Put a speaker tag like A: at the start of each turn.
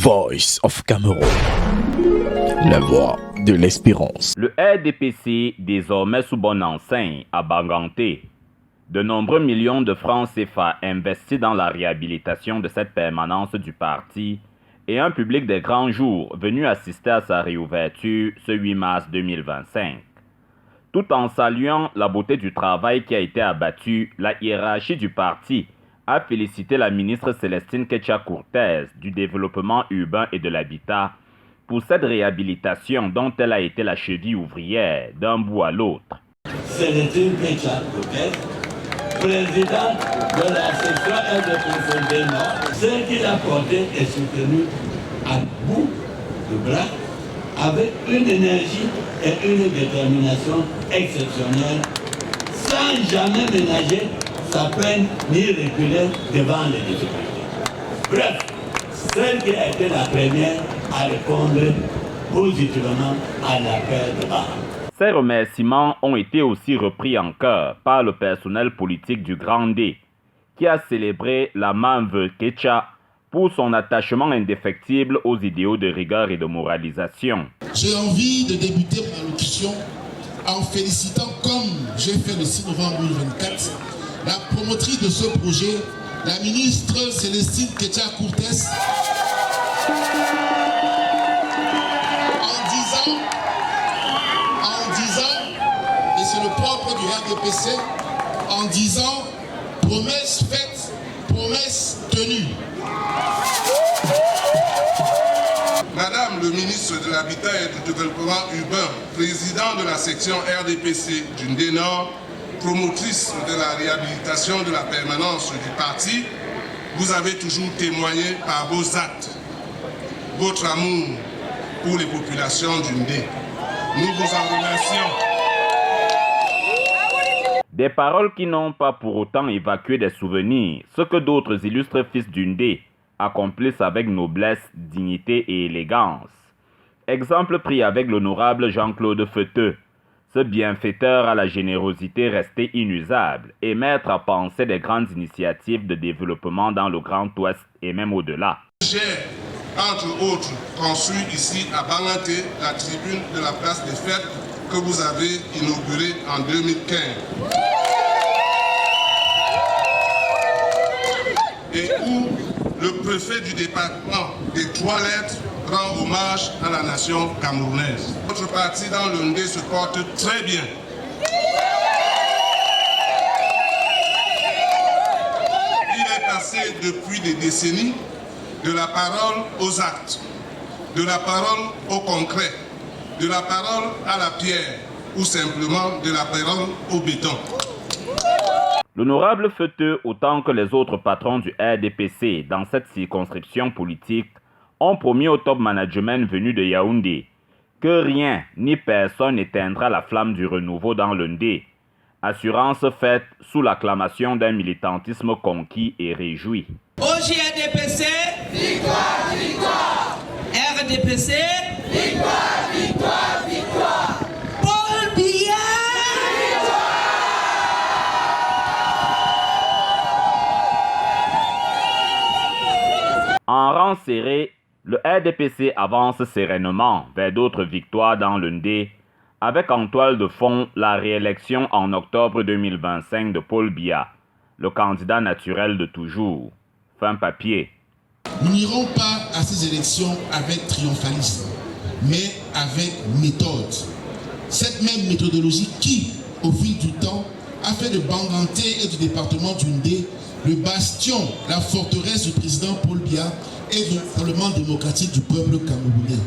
A: Voice of Cameroon, la voix de l'espérance.
B: Le RDPC, désormais sous bonne enseigne, a banganté. De nombreux millions de francs CFA investis dans la réhabilitation de cette permanence du parti et un public des grands jours venu assister à sa réouverture ce 8 mars 2025. Tout en saluant la beauté du travail qui a été abattu, la hiérarchie du parti a félicité la ministre Célestine Ketcha-Courtès du Développement urbain et de l'Habitat pour cette réhabilitation dont elle a été la cheville ouvrière d'un bout à l'autre.
C: Célestine Ketcha-Courtès, présidente de la section RDPC Nord, ce qu'il a porté et soutenu à bout de bras avec une énergie et une détermination exceptionnelle, sans jamais ménager sa peine ni reculer devant les difficultés. Bref, celle qui a été la première à répondre positivement à l'appel de Baham.
B: Ces remerciements ont été aussi repris en cœur par le personnel politique du Grand D, qui a célébré la Mamve Ketcha pour son attachement indéfectible aux idéaux de rigueur et de moralisation.
D: J'ai envie de débuter mon allocution en félicitant, comme j'ai fait le 6 novembre 2024, la promotrice de ce projet, la ministre Célestine Ketcha-Courtès, en disant, et c'est le propre du RDPC, en disant promesse faite, promesse tenue.
E: Madame le ministre de l'Habitat et du Développement urbain, président de la section RDPC du Ndé Nord, promotrice de la réhabilitation de la permanence du parti, vous avez toujours témoigné par vos actes votre amour pour les populations du Ndé. Nous vous en remercions.
B: Des paroles qui n'ont pas pour autant évacué des souvenirs, ce que d'autres illustres fils du Ndé accomplissent avec noblesse, dignité et élégance. Exemple pris avec l'honorable Jean-Claude Feuteux, ce bienfaiteur à la générosité restée inusable et maître à penser des grandes initiatives de développement dans le Grand Ouest et même au-delà.
E: J'ai, entre autres, construit ici à Banganté la tribune de la place des fêtes que vous avez inaugurée en 2015. Et où le préfet du département des Trois-Lettres rend hommage à la nation camerounaise. Notre parti dans le Ndé se porte très bien. Il est passé depuis des décennies de la parole aux actes, de la parole au concret, de la parole à la pierre ou simplement de la parole au béton.
B: L'honorable Feuteux, autant que les autres patrons du RDPC dans cette circonscription politique, ont promis au top management venu de Yaoundé que rien ni personne n'éteindra la flamme du renouveau dans le Ndé. Assurance faite sous l'acclamation d'un militantisme conquis et réjoui.
F: OJRDPC, victoire, victoire. RDPC, victoire, victoire, victoire. Paul Biya,
B: En rang serré, le RDPC avance sereinement vers d'autres victoires dans le Ndé, avec en toile de fond la réélection en octobre 2025 de Paul Biya, le candidat naturel de toujours. Fin papier.
D: Nous n'irons pas à ces élections avec triomphalisme, mais avec méthode. Cette même méthodologie qui, au fil du temps, a fait de Banganté et du département du Ndé le bastion, la forteresse du président Paul Biya et du Parlement démocratique du peuple camerounais.